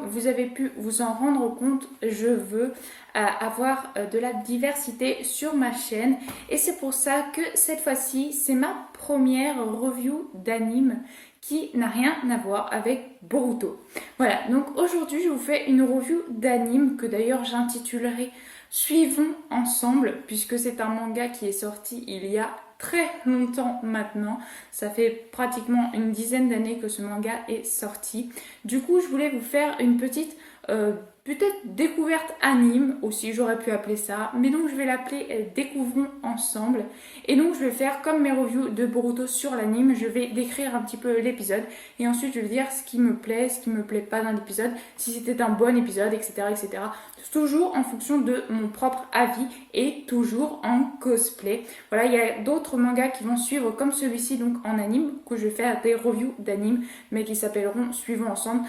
comme vous avez pu vous en rendre compte, je veux avoir de la diversité sur ma chaîne et c'est pour ça que cette fois-ci, c'est ma première review d'anime qui n'a rien à voir avec Boruto. Voilà, donc aujourd'hui, je vous fais une review d'anime que d'ailleurs j'intitulerai Suivons ensemble puisque c'est un manga qui est sorti il y a très longtemps maintenant. Ça fait pratiquement une dizaine d'années que ce manga est sorti. Du coup, je voulais vous faire une petite peut-être découverte anime aussi, j'aurais pu appeler ça. Mais donc, je vais l'appeler Découvrons ensemble. Et donc, je vais faire comme mes reviews de Boruto sur l'anime. Je vais décrire un petit peu l'épisode. Et ensuite, je vais dire ce qui me plaît, ce qui me plaît pas dans l'épisode. Si c'était un bon épisode, etc., etc. Toujours en fonction de mon propre avis et toujours en cosplay. Voilà, il y a d'autres mangas qui vont suivre comme celui-ci, donc en anime, que je vais faire des reviews d'anime, mais qui s'appelleront Suivons ensemble.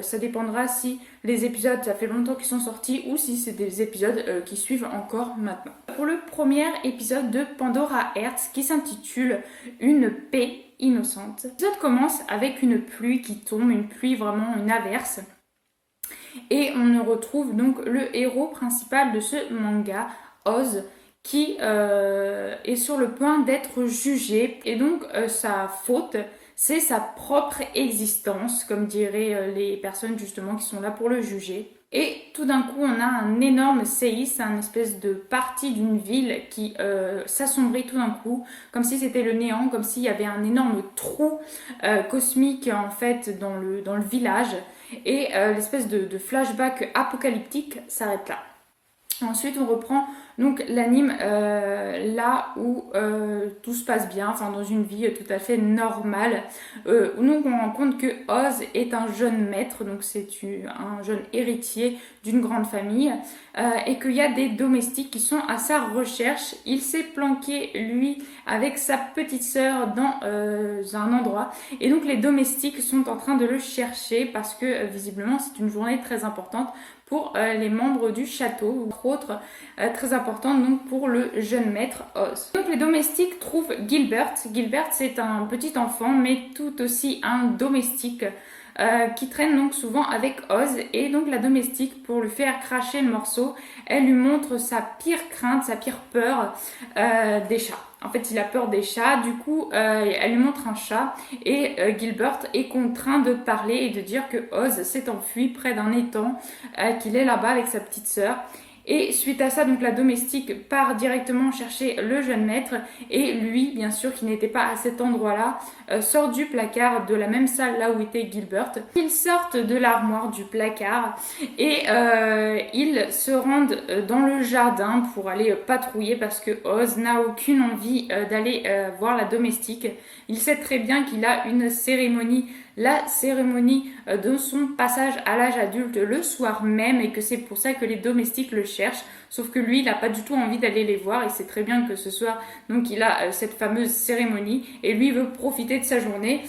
Ça dépendra si les épisodes, ça fait longtemps qu'ils sont sortis ou si c'est des épisodes qui suivent encore maintenant. Pour le premier épisode de Pandora Hearts qui s'intitule Une paix innocente. L'épisode commence avec une pluie qui tombe, une pluie vraiment, une averse. Et on retrouve donc le héros principal de ce manga, Oz, qui est sur le point d'être jugé. Et donc sa faute, c'est sa propre existence, comme diraient les personnes justement qui sont là pour le juger. Et tout d'un coup, on a un énorme séisme, un espèce de partie d'une ville qui s'assombrit tout d'un coup, comme si c'était le néant, comme s'il y avait un énorme trou cosmique en fait dans le village. Et l'espèce de flashback apocalyptique s'arrête là. Ensuite, on reprend donc l'anime là où tout se passe bien, enfin dans une vie tout à fait normale. Où donc on rend compte que Oz est un jeune maître, donc c'est un jeune héritier d'une grande famille, et qu'il y a des domestiques qui sont à sa recherche. Il s'est planqué, lui, avec sa petite sœur dans un endroit. Et donc les domestiques sont en train de le chercher parce que visiblement c'est une journée très importante pour les membres du château, entre autres très importante donc pour le jeune maître Oz. Donc les domestiques trouvent Gilbert. Gilbert c'est un petit enfant mais tout aussi un domestique qui traîne donc souvent avec Oz et donc la domestique pour lui faire cracher le morceau, elle lui montre sa pire crainte, sa pire peur des chats. En fait, il a peur des chats, du coup, elle lui montre un chat et Gilbert est contraint de parler et de dire que Oz s'est enfui près d'un étang, qu'il est là-bas avec sa petite sœur. Et suite à ça, donc la domestique part directement chercher le jeune maître et lui, bien sûr, qui n'était pas à cet endroit-là, sort du placard de la même salle là où était Gilbert. Ils sortent de l'armoire du placard et ils se rendent dans le jardin pour aller patrouiller parce que Oz n'a aucune envie d'aller voir la domestique. Il sait très bien qu'il a une cérémonie, la cérémonie de son passage à l'âge adulte le soir même et que c'est pour ça que les domestiques le cherchent. Sauf que lui, il n'a pas du tout envie d'aller les voir. Il sait très bien que ce soir, donc il a cette fameuse cérémonie et lui veut profiter de sa journée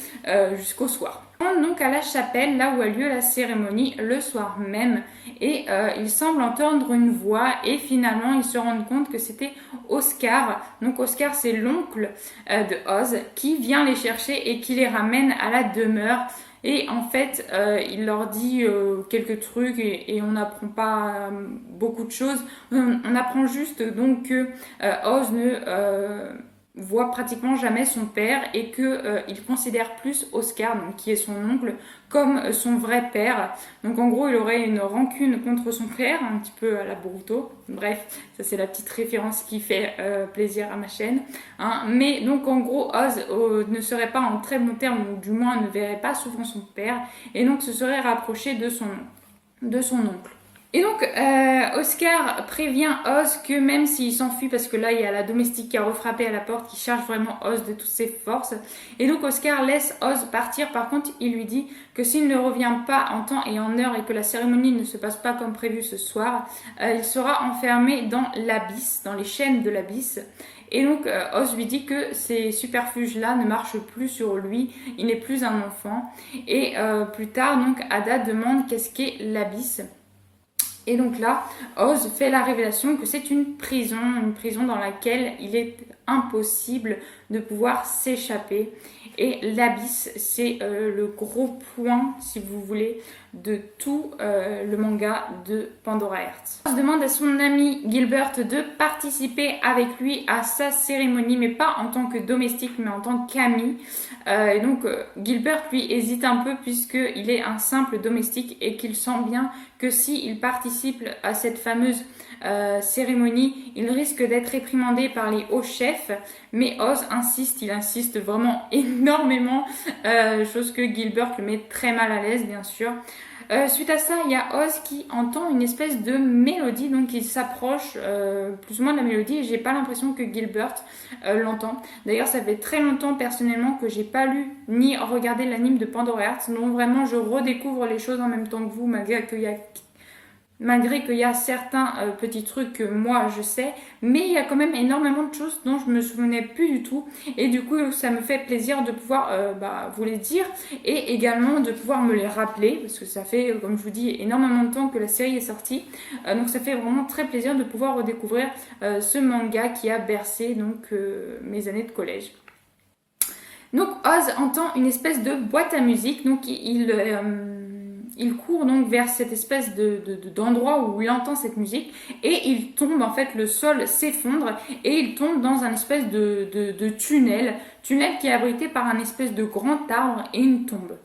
jusqu'au soir. Donc à la chapelle, là où a lieu la cérémonie, le soir même, et il semble entendre une voix et finalement ils se rendent compte que c'était Oscar. Donc Oscar c'est l'oncle de Oz qui vient les chercher et qui les ramène à la demeure. Et en fait, il leur dit quelques trucs et on n'apprend pas beaucoup de choses. On apprend juste donc que Oz ne voit pratiquement jamais son père et que il considère plus Oscar, donc qui est son oncle, comme son vrai père. Donc en gros, il aurait une rancune contre son père, un petit peu à la Boruto. Bref, ça c'est la petite référence qui fait plaisir à ma chaîne. Hein. Mais donc en gros, Oz ne serait pas en très bon terme, ou du moins ne verrait pas souvent son père, et donc se serait rapproché de son oncle. Et donc, Oscar prévient Oz que même s'il s'enfuit, parce que là, il y a la domestique qui a refrappé à la porte, qui charge vraiment Oz de toutes ses forces. Et donc, Oscar laisse Oz partir. Par contre, il lui dit que s'il ne revient pas en temps et en heure et que la cérémonie ne se passe pas comme prévu ce soir, il sera enfermé dans l'abysse, dans les chaînes de l'abysse. Et donc, Oz lui dit que ces superfuges-là ne marchent plus sur lui, il n'est plus un enfant. Et plus tard, donc, Ada demande qu'est-ce qu'est l'abysse. Et donc là, Oz fait la révélation que c'est une prison dans laquelle il est impossible de pouvoir s'échapper. Et l'abysse, c'est le gros point, si vous voulez, de tout le manga de Pandora Hearts. On se demande à son ami Gilbert de participer avec lui à sa cérémonie, mais pas en tant que domestique, mais en tant qu'ami. Et donc Gilbert, lui, hésite un peu puisqu'il est un simple domestique et qu'il sent bien que s'il participe à cette fameuse cérémonie, il risque d'être réprimandé par les hauts chefs, mais Oz insiste, il insiste vraiment énormément, chose que Gilbert le met très mal à l'aise bien sûr. Suite à ça, il y a Oz qui entend une espèce de mélodie, donc il s'approche plus ou moins de la mélodie et j'ai pas l'impression que Gilbert l'entend. D'ailleurs, ça fait très longtemps personnellement que j'ai pas lu ni regardé l'anime de Pandora Hearts, donc vraiment je redécouvre les choses en même temps que vous, malgré qu'il y a certains petits trucs que moi je sais, mais il y a quand même énormément de choses dont je me souvenais plus du tout et du coup ça me fait plaisir de pouvoir vous les dire et également de pouvoir me les rappeler parce que ça fait, comme je vous dis, énormément de temps que la série est sortie, donc ça fait vraiment très plaisir de pouvoir redécouvrir ce manga qui a bercé donc mes années de collège. Donc Oz entend une espèce de boîte à musique, donc il court donc vers cette espèce d'endroit où il entend cette musique et il tombe, en fait le sol s'effondre et il tombe dans un espèce de tunnel qui est abrité par un espèce de grand arbre et une tombe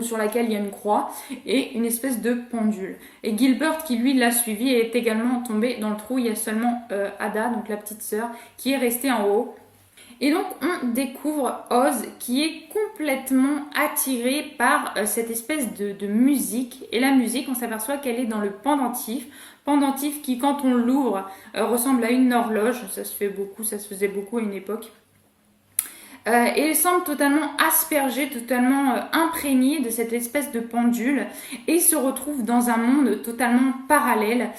sur laquelle il y a une croix et une espèce de pendule. Et Gilbert, qui lui l'a suivi, est également tombé dans le trou. Il y a seulement Ada, donc la petite sœur, qui est restée en haut. Et donc on découvre Oz qui est complètement attiré par cette espèce de musique. Et la musique, on s'aperçoit qu'elle est dans le pendentif qui, quand on l'ouvre, ressemble à une horloge. Ça se faisait beaucoup à une époque. Et il semble totalement aspergé, totalement imprégné de cette espèce de pendule et se retrouve dans un monde totalement parallèle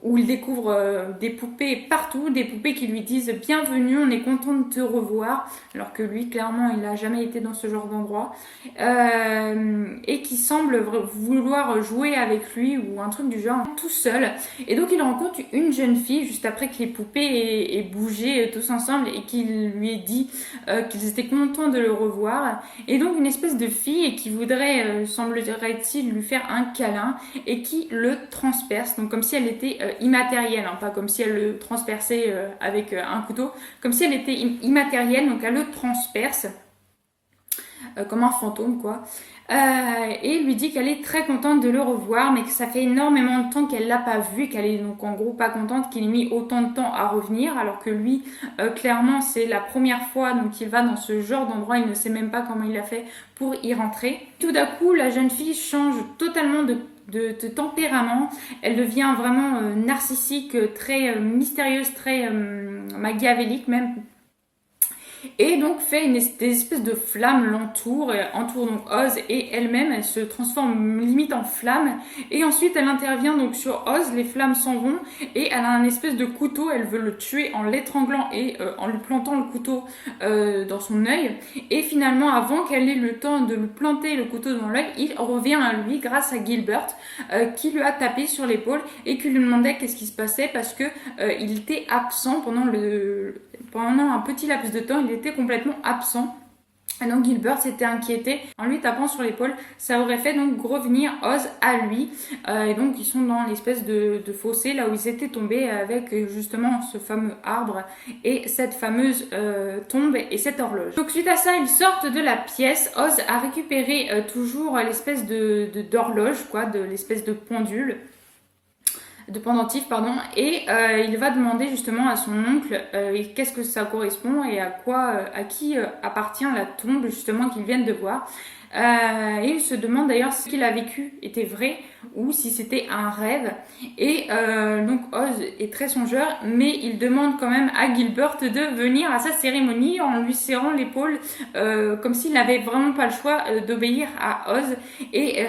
où il découvre des poupées partout, des poupées qui lui disent « Bienvenue, on est content de te revoir », alors que lui, clairement, il n'a jamais été dans ce genre d'endroit, et qui semble vouloir jouer avec lui ou un truc du genre, tout seul. Et donc il rencontre une jeune fille juste après que les poupées aient bougé tous ensemble et qu'il lui ait dit qu'ils étaient contents de le revoir, et donc une espèce de fille qui voudrait, semblerait-il, lui faire un câlin et qui le transperce, donc comme si elle était immatérielle, hein, pas comme si elle le transperçait avec un couteau, comme si elle était immatérielle, donc elle le transperce comme un fantôme quoi. Et lui dit qu'elle est très contente de le revoir, mais que ça fait énormément de temps qu'elle l'a pas vu et qu'elle est donc en gros pas contente qu'il ait mis autant de temps à revenir, alors que lui clairement c'est la première fois donc il va dans ce genre d'endroit, il ne sait même pas comment il a fait pour y rentrer. Tout d'un coup la jeune fille change totalement de tempérament, elle devient vraiment narcissique, très mystérieuse, très machiavélique même. Et donc fait des espèces de flammes l'entourent, entoure donc Oz et elle-même, elle se transforme limite en flamme et ensuite elle intervient donc sur Oz, les flammes s'en vont et elle a un espèce de couteau, elle veut le tuer en l'étranglant et en lui plantant le couteau dans son œil, et finalement avant qu'elle ait le temps de lui planter le couteau dans l'œil, il revient à lui grâce à Gilbert qui lui a tapé sur l'épaule et qui lui demandait qu'est-ce qui se passait parce que il était absent pendant un petit laps de temps, il était complètement absent. Et donc Gilbert s'était inquiété en lui tapant sur l'épaule. Ça aurait fait donc revenir Oz à lui. Et donc ils sont dans l'espèce de fossé là où ils étaient tombés avec justement ce fameux arbre et cette fameuse tombe et cette horloge. Donc suite à ça, ils sortent de la pièce. Oz a récupéré toujours l'espèce d'horloge, quoi, de l'espèce de pendule. De pendentif, pardon, et il va demander justement à son oncle qu'est-ce que ça correspond et à qui appartient la tombe justement qu'ils viennent de voir. Et il se demande d'ailleurs si ce qu'il a vécu était vrai ou si c'était un rêve. Et donc Oz est très songeur, mais il demande quand même à Gilbert de venir à sa cérémonie en lui serrant l'épaule comme s'il n'avait vraiment pas le choix d'obéir à Oz. Et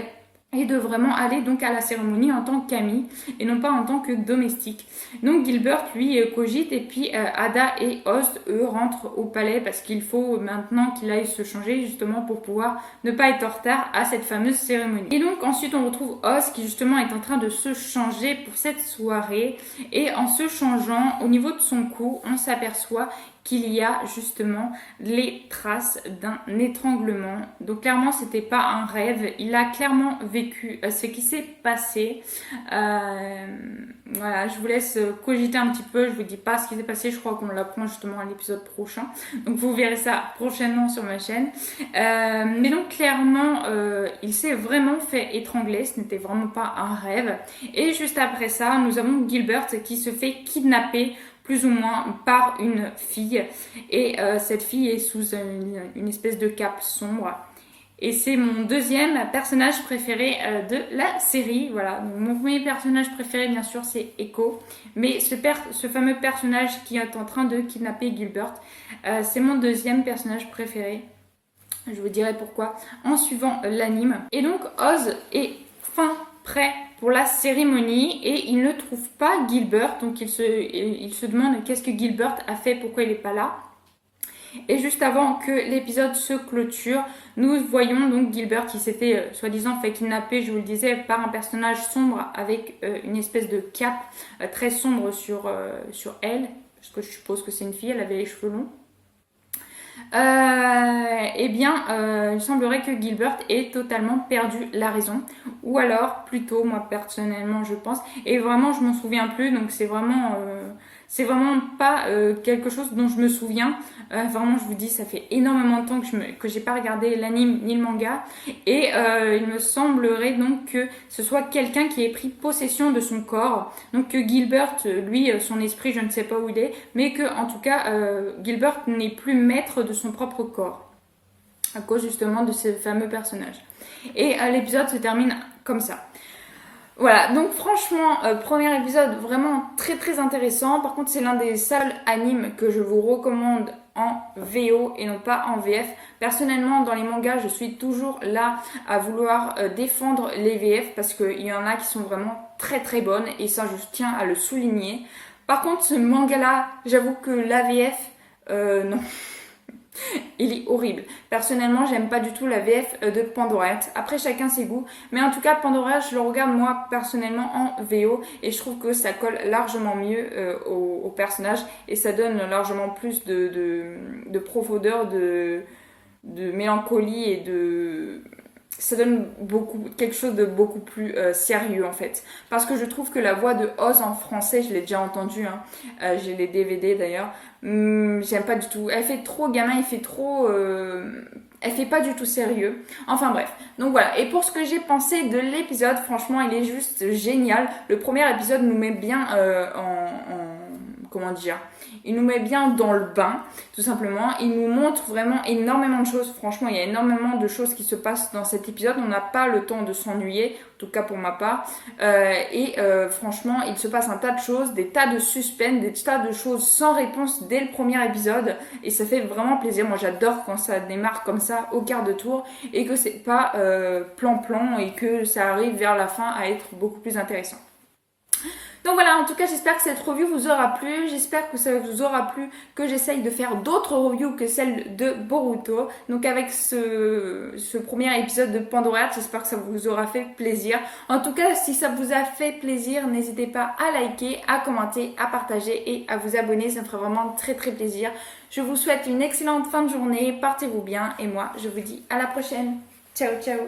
et de vraiment aller donc à la cérémonie en tant qu'ami et non pas en tant que domestique. Donc Gilbert lui cogite et puis Ada et Oz eux rentrent au palais parce qu'il faut maintenant qu'il aille se changer justement pour pouvoir ne pas être en retard à cette fameuse cérémonie. Et donc ensuite on retrouve Oz qui justement est en train de se changer pour cette soirée et en se changeant au niveau de son cou on s'aperçoit qu'il y a justement les traces d'un étranglement. Donc clairement, c'était pas un rêve. Il a clairement vécu ce qui s'est passé. Voilà, je vous laisse cogiter un petit peu. Je vous dis pas ce qui s'est passé. Je crois qu'on l'apprend justement à l'épisode prochain. Donc vous verrez ça prochainement sur ma chaîne. Mais donc clairement, il s'est vraiment fait étrangler. Ce n'était vraiment pas un rêve. Et juste après ça, nous avons Gilbert qui se fait kidnapper plus ou moins par une fille et cette fille est sous une espèce de cape sombre et c'est mon deuxième personnage préféré de la série. Voilà, donc, mon premier personnage préféré bien sûr c'est Echo, mais ce fameux personnage qui est en train de kidnapper Gilbert, c'est mon deuxième personnage préféré. Je vous dirai pourquoi en suivant l'anime. Et donc Oz est fin prêt pour la cérémonie et il ne trouve pas Gilbert, donc il se demande qu'est-ce que Gilbert a fait, pourquoi il n'est pas là. Et juste avant que l'épisode se clôture, nous voyons donc Gilbert qui s'était soi-disant fait kidnapper, je vous le disais, par un personnage sombre avec une espèce de cape très sombre sur elle, parce que je suppose que c'est une fille, elle avait les cheveux longs. Il semblerait que Gilbert ait totalement perdu la raison, ou alors plutôt moi personnellement je pense, et vraiment je m'en souviens plus, donc c'est vraiment pas quelque chose dont je me souviens. Vraiment je vous dis, ça fait énormément de temps que j'ai pas regardé l'anime ni le manga, et il me semblerait donc que ce soit quelqu'un qui ait pris possession de son corps, donc que Gilbert, lui, son esprit, je ne sais pas où il est, mais que en tout cas Gilbert n'est plus maître de son propre corps à cause justement de ce fameux personnage. Et l'épisode se termine comme ça. Voilà, donc franchement, premier épisode vraiment très très intéressant. Par contre, c'est l'un des seuls animes que je vous recommande en VO et non pas en VF. Personnellement, dans les mangas, je suis toujours là à vouloir défendre les VF parce qu'il y en a qui sont vraiment très très bonnes et ça, je tiens à le souligner. Par contre, ce manga-là, j'avoue que la VF, non. Il est horrible. Personnellement, j'aime pas du tout la VF de Pandora. Après, chacun ses goûts. Mais en tout cas, Pandora, je le regarde moi personnellement en VO et je trouve que ça colle largement mieux au personnage et ça donne largement plus de profondeur, de mélancolie et ça donne quelque chose de beaucoup plus sérieux en fait. Parce que je trouve que la voix de Oz en français, je l'ai déjà entendue, hein. J'ai les DVD d'ailleurs, j'aime pas du tout. Elle fait trop gamin, elle fait pas du tout sérieux. Enfin bref, donc voilà. Et pour ce que j'ai pensé de l'épisode, franchement il est juste génial. Le premier épisode nous met bien comment dire, il nous met bien dans le bain, tout simplement. Il nous montre vraiment énormément de choses. Franchement, il y a énormément de choses qui se passent dans cet épisode. On n'a pas le temps de s'ennuyer, en tout cas pour ma part. Franchement, il se passe un tas de choses, des tas de suspens, des tas de choses sans réponse dès le premier épisode. Et ça fait vraiment plaisir. Moi, j'adore quand ça démarre comme ça, au quart de tour, et que c'est pas plan-plan et que ça arrive vers la fin à être beaucoup plus intéressant. Donc voilà, en tout cas j'espère que cette review vous aura plu, j'espère que ça vous aura plu, que j'essaye de faire d'autres reviews que celle de Boruto. Donc avec ce premier épisode de Pandora, j'espère que ça vous aura fait plaisir. En tout cas, si ça vous a fait plaisir, n'hésitez pas à liker, à commenter, à partager et à vous abonner, ça me ferait vraiment très très plaisir. Je vous souhaite une excellente fin de journée, portez-vous bien et moi je vous dis à la prochaine. Ciao ciao.